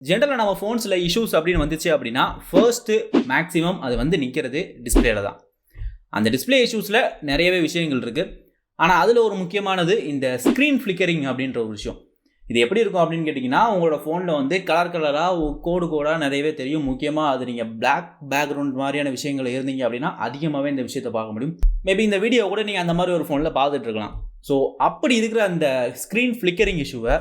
ஜென்ரலாக நம்ம ஃபோன்ஸில் இஷ்யூஸ் அப்படின்னு வந்துச்சு அப்படின்னா ஃபர்ஸ்ட்டு மேக்ஸிமம் அது வந்து நிற்கிறது டிஸ்பிளேல தான். அந்த டிஸ்பிளே இஷ்யூஸில் நிறையவே விஷயங்கள் இருக்குது. ஆனால் அதில் ஒரு முக்கியமானது இந்த ஸ்க்ரீன் ஃப்ளிக்கரிங் அப்படின்ற ஒரு விஷயம். இது எப்படி இருக்கும் அப்படின்னு கேட்டிங்கன்னா, உங்களோட ஃபோனில் வந்து கலர் கலராக கோடாக நிறையவே தெரியும். முக்கியமாக அது நீங்கள் பிளாக் பேக்ரவுண்ட் மாதிரியான விஷயங்கள் இருந்தீங்க அப்படின்னா அதிகமாகவே இந்த விஷயத்தை பார்க்க முடியும். மேபி இந்த வீடியோ கூட நீங்கள் அந்த மாதிரி ஒரு ஃபோனில் பார்த்துட்ருக்கலாம். ஸோ அப்படி இருக்கிற அந்த ஸ்க்ரீன் ஃப்ளிக்கரிங் இஷ்யூவை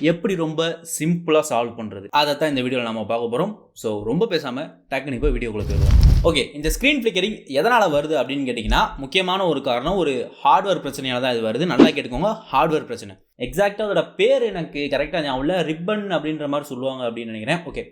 எப்படி ரொம்ப சிம்பிளாக சால்வ் பண்ணுறது, அதை தான் இந்த வீடியோவில் நம்ம பார்க்க போகிறோம். ஸோ ரொம்ப பேசாமல் டக்குனு இப்போ வீடியோக்குள்ளே போயிடுவோம். ஓகே, இந்த ஸ்க்ரீன் ஃப்ளிக்கரிங் எதனால் வருது அப்படின்னு கேட்டிங்கன்னா, முக்கியமான ஒரு காரணம் ஒரு ஹார்ட்வேர் பிரச்சனையால் தான் இது வருது. நல்லா கேட்டுக்கோங்க, ஹார்ட்வேர் பிரச்சனை. எக்ஸாக்டாக அதோட பேர் எனக்கு கரெக்டாக ஞாபகம் ரிப்பன் அப்படின்ற மாதிரி சொல்லுவாங்க அப்படின்னு நினைக்கிறேன். ஓகே,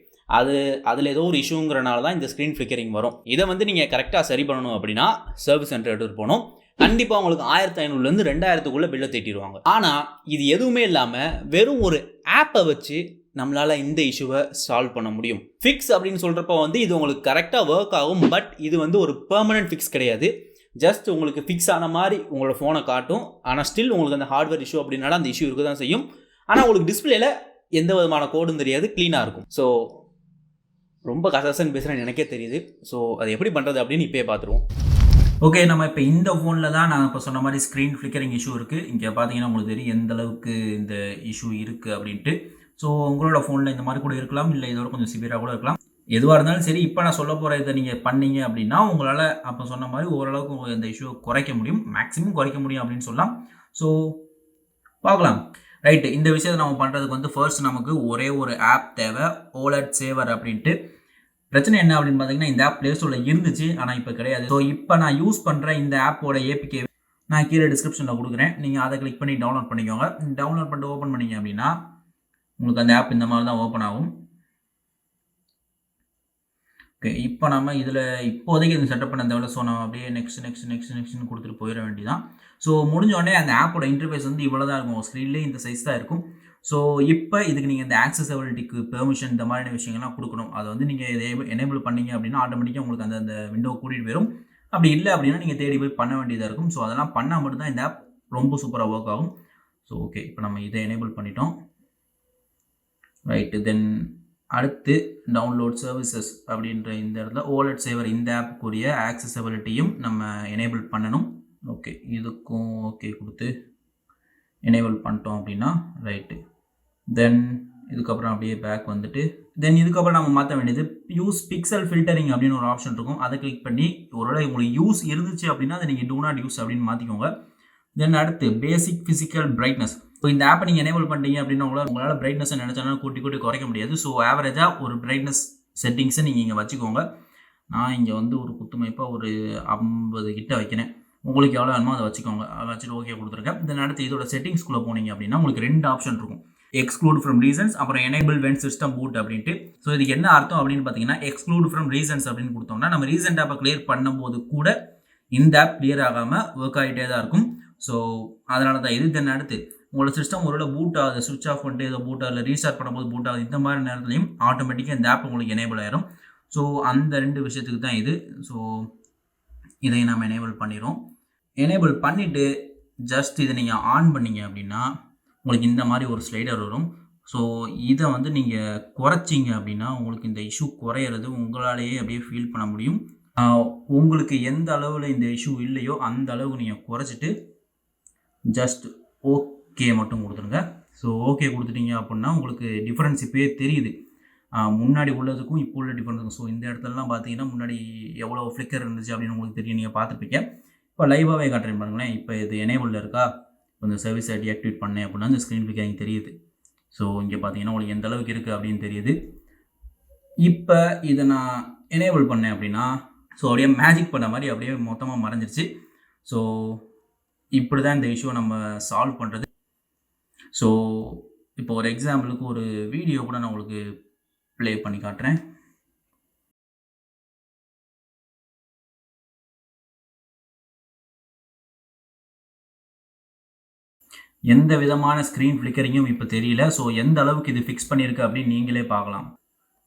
அதில் ஏதோ ஒரு இஷ்யூங்கிறனால தான் இந்த ஸ்க்ரீன் ஃப்ளிக்கரிங் வரும். இதை வந்து நீங்கள் கரெக்டாக சரி பண்ணணும் அப்படின்னா சர்வீஸ் சென்டர் எடுத்துகிட்டு போகணும். கண்டிப்பாக உங்களுக்கு 1500 2000 பில்லை தேட்டிடுவாங்க. ஆனால் இது எதுவுமே இல்லாமல் வெறும் ஒரு ஆப்பை வச்சு நம்மளால் இந்த இஷ்யூவை சால்வ் பண்ண முடியும். ஃபிக்ஸ் அப்படின்னு சொல்கிறப்ப வந்து இது உங்களுக்கு கரெக்டாக ஒர்க் ஆகும். பட் இது வந்து ஒரு பெர்மனன்ட் ஃபிக்ஸ் கிடையாது. ஜஸ்ட் உங்களுக்கு ஃபிக்ஸ் ஆன மாதிரி உங்களோட ஃபோனை காட்டும். ஆனால் ஸ்டில் உங்களுக்கு அந்த ஹார்ட்வேர் இஷ்யூ அப்படின்னால அந்த இஷ்யூ இருக்க தான் செய்யும். ஆனால் உங்களுக்கு டிஸ்பிளேல எந்த விதமான கோடும் தெரியாது, க்ளீனாக இருக்கும். ஸோ ரொம்ப கசகசன்னு பேசுகிறேன்னு எனக்கே தெரியுது. ஸோ அது எப்படி பண்ணுறது அப்படின்னு இப்போயே பார்த்துருவோம். ஓகே, நம்ம இப்போ இந்த ஃபோனில் தான் நான் இப்போ சொன்ன மாதிரி ஸ்க்ரீன் ஃப்ளிக்கரிங் இஷ்யூ இருக்குது. இங்கே பார்த்தீங்கன்னா உங்களுக்கு தெரியும் எந்த அளவுக்கு இந்த இஷ்யூ இருக்குது அப்படின்ட்டு. ஸோ உங்களோட ஃபோனில் இந்த மாதிரி கூட இருக்கலாம், இல்லை இதோட கொஞ்சம் சிவியராக கூட இருக்கலாம். எதுவாக இருந்தாலும் சரி, இப்போ நான் சொல்ல போகிற இதை நீங்கள் பண்ணீங்க அப்படின்னா உங்களால் அப்போ சொன்ன மாதிரி ஓரளவுக்கு உங்களுக்கு இந்த இஷ்யூவை குறைக்க முடியும், மேக்ஸிமம் குறைக்க முடியும் அப்படின்னு சொல்லலாம். ஸோ பார்க்கலாம். ரைட்டு, இந்த விஷயத்தை நம்ம பண்ணுறதுக்கு வந்து ஃபர்ஸ்ட் நமக்கு ஒரே ஒரு ஆப் தேவை, ஓலட் சேவர் அப்படின்ட்டு. பிரச்சனை என்ன அப்படின்னு பார்த்தீங்கன்னா, இந்த ஆப் ப்ளே ஸ்டோரில் இருந்துச்சு, ஆனால் இப்போ கிடையாது. ஸோ இப்போ நான் யூஸ் பண்ணுற இந்த ஆப்போட ஏபிகே நான் கீழே டிஸ்கிரிப்ஷனில் கொடுக்குறேன். நீங்கள் அதை கிளிக் பண்ணி டவுன்லோட் பண்ணிக்கோங்க. டவுன்லோட் பண்ணிட்டு ஓப்பன் பண்ணிங்க அப்படின்னா உங்களுக்கு அந்த ஆப் இந்த மாதிரி தான் ஓப்பன் ஆகும். ஓகே, இப்போ நம்ம இதில் இப்போதைக்கு இது செட்டப் பண்ண தேவையில்ல. ஸோ நம்ம அப்படியே நெக்ஸ்ட்னு கொடுத்துட்டு போயிட வேண்டியதான். ஸோ முடிஞ்சோடனே அந்த ஆப்போட இன்டர்ஃபேஸ் வந்து இவ்வளோ தான் இருக்கும். ஸ்க்ரீன்லேயே இந்த சைஸ் தான் இருக்கும். ஸோ இப்போ இதுக்கு நீங்கள் இந்த ஆக்சசபிலிட்டிக்கு பெர்மிஷன் இந்த மாதிரியான விஷயங்கள்லாம் கொடுக்கணும். அதை வந்து நீங்கள் இதை எனேபிள் பண்ணீங்க அப்படின்னா ஆட்டோமேட்டிக்காக உங்களுக்கு அந்த விண்டோ கூட்டிகிட்டு போயிடும். அப்படி இல்லை அப்படின்னா நீங்கள் தேடி போய் பண்ண வேண்டியதாக இருக்கும். ஸோ அதெல்லாம் பண்ணால் மட்டும்தான் இந்த ஆப் ரொம்ப சூப்பராக ஒர்க் ஆகும். ஸோ ஓகே, இப்போ நம்ம இதை எனேபிள் பண்ணிட்டோம். ரைட்டு, தென் அடுத்து டவுன்லோட் சர்வீசஸ் அப்படின்ற இந்த இடத்துல ஓலட் சேவர் இந்த ஆப்புக்குரிய ஆக்சசபிலிட்டியும் நம்ம எனேபிள் பண்ணணும். ஓகே, இதுக்கும் ஓகே கொடுத்து எனேபிள் பண்ணிட்டோம் அப்படின்னா ரைட்டு. தென் இதுக்கப்புறம் அப்படியே பேக் வந்துட்டு தென் இதுக்கப்புறம் நம்ம மாற்ற வேண்டியது யூஸ் பிக்சல் ஃபில்டரிங் அப்படின்னு ஒரு ஆப்ஷன் இருக்கும். அதை கிளிக் பண்ணி ஒருவேளை உங்களுக்கு யூஸ் இருந்துச்சு அப்படின்னா அதை நீங்கள் டூ நாட் யூஸ் அப்படின்னு மாற்றிக்கோங்க. தென் அடுத்து பேசிக் ஃபிசிக்கல் பிரைட்னஸ். ஸோ இந்த ஆப்பை நீங்கள் எனேபிள் பண்ணிட்டீங்க அப்படின்னா உங்களால் பிரைட்னஸை நினச்சாலும் கூட்டி குறைக்க முடியாது. ஸோ ஆவரேஜாக ஒரு பிரைட்னஸ் செட்டிங்ஸை நீங்கள் இங்கே வச்சுக்கோங்க. நான் இங்கே வந்து ஒரு குத்துமைப்பாக ஒரு 50 கிட்ட வைக்கிறேன். உங்களுக்கு எவ்வளோ வேணுமோ அதை வச்சுக்கோங்க. அதை வச்சுட்டு ஓகே கொடுத்துருக்கேன். தென் அடுத்து இதோட செட்டிங்ஸ்குள்ளே போனீங்க அப்படின்னா உங்களுக்கு 2 ஆப்ஷன் இருக்கும். எக்ஸ்க்ளூட் ஃப்ரம் ரீசன்ஸ், அப்புறம் எனேபிள் வென் சிஸ்டம் பூட் அப்படின்ட்டு. ஸோ இதுக்கு என்ன அர்த்தம் அப்படின்னு பார்த்தீங்கன்னா, எக்ஸ்க்ளூட் ஃப்ரம் ரீசன்ஸ் அப்படின்னு கொடுத்தோம்னா நம்ம ரீசன்ட் ஆப்பை கிளியர் பண்ணும்போது கூட இந்த ஆப் கிளியர் ஆகாமல் ஒர்க் ஆகிட்டே தான் இருக்கும். ஸோ அதனால தான் இது. தென் அடுத்து உங்களோட சிஸ்டம் ஒருவேளை பூட் ஆகுது, சுவிச் ஆஃப் பண்ணிட்டு ஏதோ பூட் ஆகுது, ரீஸ்டார்ட் பண்ணும்போது பூட் ஆகுது, இந்த மாதிரி நேரத்துலையும் ஆட்டோமேட்டிக்காக இந்த ஆப் உங்களுக்கு எனேபிள் ஆயிரும். ஸோ அந்த 2 விஷயத்துக்கு தான் இது. ஸோ இதை நம்ம எனேபிள் பண்ணிடுறோம். எனேபிள் பண்ணிவிட்டு ஜஸ்ட் இதை நீங்கள் ஆன் பண்ணிங்க அப்படின்னா உங்களுக்கு இந்த மாதிரி ஒரு ஸ்லைடர் வரும். ஸோ இதை வந்து நீங்கள் குறைச்சிங்க அப்படின்னா உங்களுக்கு இந்த இஷ்யூ குறையிறது உங்களாலேயே அப்படியே ஃபீல் பண்ண முடியும். உங்களுக்கு எந்த அளவில் இந்த இஷ்யூ இல்லையோ அந்த அளவுக்கு நீங்கள் குறைச்சிட்டு ஜஸ்ட் ஓகே மட்டும் கொடுத்துருங்க. ஸோ ஓகே கொடுத்துட்டீங்க அப்படின்னா உங்களுக்கு டிஃப்ரென்ஸ் இப்போயே தெரியுது. முன்னாடி உள்ளதுக்கும் இப்போ உள்ள டிஃப்ரென்ஸ். ஸோ இந்த இடத்துலலாம் பார்த்தீங்கன்னா முன்னாடி எவ்வளோ ஃப்ளிக்கர் இருந்துச்சு அப்படின்னு உங்களுக்கு தெரியும், நீங்கள் பார்த்துருப்பீங்க. இப்போ லைவாகவே காட்டுறேன் பாருங்களேன். இப்போ இது எனேபிளில் இருக்கா, இந்த சர்வீஸை டீஆக்டிவேட் பண்ணேன் அப்படின்னா இந்த ஸ்க்ரீன் ஃப்ளிக்கரிங் தெரியுது. ஸோ இங்கே பார்த்தீங்கன்னா உங்களுக்கு எந்த அளவுக்கு இருக்குது அப்படின்னு தெரியுது. இப்போ இதை நான் எனேபிள் பண்ணேன் அப்படின்னா ஸோ அப்படியே மேஜிக் பண்ண மாதிரி அப்படியே மொத்தமாக மறைஞ்சிருச்சு. ஸோ இப்படி தான் இந்த இஷ்யூவை நம்ம சால்வ் பண்ணுறது. ஸோ இப்போ ஒரு எக்ஸாம்பிளுக்கு ஒரு வீடியோ கூட நான் உங்களுக்கு ப்ளே பண்ணி காட்டுறேன். எந்த விதமான ஸ்க்ரீன் ஃப்ளிக்கரிங்கும் இப்போ தெரியல. ஸோ எந்த அளவுக்கு இது ஃபிக்ஸ் பண்ணியிருக்கு அப்படின்னு நீங்களே பார்க்கலாம்.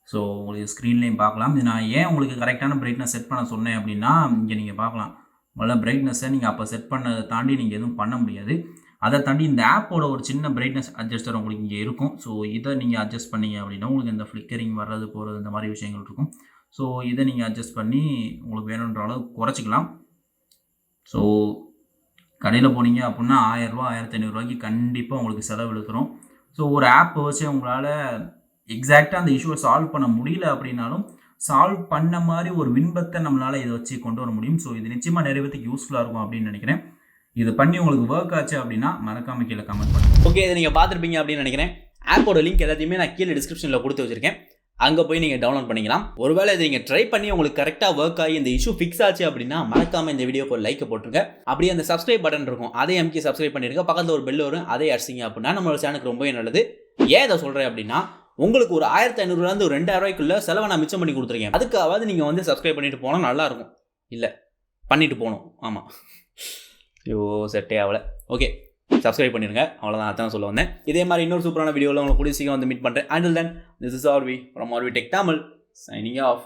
ஸோ உங்களுக்கு ஸ்க்ரீன்லேயும் பார்க்கலாம். இது நான் ஏன் உங்களுக்கு கரெக்டான பிரைட்னஸ் செட் பண்ண சொன்னேன் அப்படின்னா இங்கே நீங்கள் பார்க்கலாம். முதல்ல பிரைட்னஸை நீங்கள் அப்போ செட் பண்ணதை தாண்டி நீங்கள் எதுவும் பண்ண முடியாது. அதை தாண்டி இந்த ஆப்போட ஒரு சின்ன பிரைட்னஸ் அட்ஜஸ்டர் உங்களுக்கு இங்கே இருக்கும். ஸோ இதை நீங்கள் அட்ஜஸ்ட் பண்ணீங்க அப்படின்னா உங்களுக்கு இந்த ஃப்ளிக்கரிங் வர்றது போகிறது இந்த மாதிரி விஷயங்கள் இருக்கும். ஸோ இதை நீங்கள் அட்ஜஸ்ட் பண்ணி உங்களுக்கு வேணுன்ற அளவு குறைச்சிக்கலாம். ஸோ கடையில் போனீங்க அப்படின்னா 1000 ரூபா 1500 கண்டிப்பாக உங்களுக்கு செலவு இழுத்துரும். ஸோ ஒரு ஆப்பை வச்சு உங்களால் எக்ஸாக்டாக அந்த இஷ்யூவை சால்வ் பண்ண முடியல அப்படின்னாலும் சால்வ் பண்ண மாதிரி ஒரு வின்பத்தை நம்மளால் இதை வச்சு கொண்டு வர முடியும். ஸோ இது நிச்சயமாக நிறைய பேருக்கு யூஸ்ஃபுல்லாக இருக்கும் அப்படின்னு நினைக்கிறேன். இது பண்ணி உங்களுக்கு ஒர்க் ஆச்சு அப்படின்னா மறக்காம கீழே கமெண்ட் பண்ணுங்க. ஓகே, இதை நீங்கள் பார்த்துருப்பீங்க அப்படின்னு நினைக்கிறேன். ஆப்போட லிங்க் எல்லாத்தையுமே நான் கீழே டிஸ்கிரிப்ஷனில் கொடுத்து வச்சிருக்கேன். அங்கே போய் நீங்கள் டவுன்லோட் பண்ணிக்கலாம். ஒருவேளை இதை நீங்கள் ட்ரை பண்ணி உங்களுக்கு கரெக்டாக ஒர்க் ஆகி இந்த இஷ்யூ ஃபிக்ஸ் ஆச்சு அப்படின்னா மறக்காம இந்த வீடியோக்கு ஒரு லைக் போட்டுருங்க. அப்படியே அந்த சப்ஸ்கிரைப் பட்டன் இருக்கும், அதை அமைக்கி சப்ஸ்கிரைப் பண்ணிருங்க. பக்கத்தில் ஒரு பெல் வரும், அதை அடிச்சிங்க அப்படின்னா நம்மளோட சேனலுக்கு ரொம்பவே நல்லது. ஏன் இதை சொல்கிறேன் அப்படின்னா உங்களுக்கு ஒரு 1500 ஒரு 2000 செலவை நான் மிச்சம் பண்ணி கொடுத்துருக்கேன். அதுக்காவது நீங்கள் வந்து சப்ஸ்கிரைப் பண்ணிட்டு போனால் நல்லாயிருக்கும். இல்லை பண்ணிட்டு போகணும். ஆமாம், ஐயோ செட்டே ஆகலை. ஓகே, சப்ஸ்கிரைப் பண்ணிடுங்க. அவ்வளோதான், அதான் சொல்ல வந்தேன். இதே மாதிரி இன்னொரு சூப்பரான வீடியோவில் உங்களுக்கு கூடிய சீக்கிரம் வந்து மீட் பண்ணுறேன். Until then, this is Arvi from Arvi Tech Tamil signing off.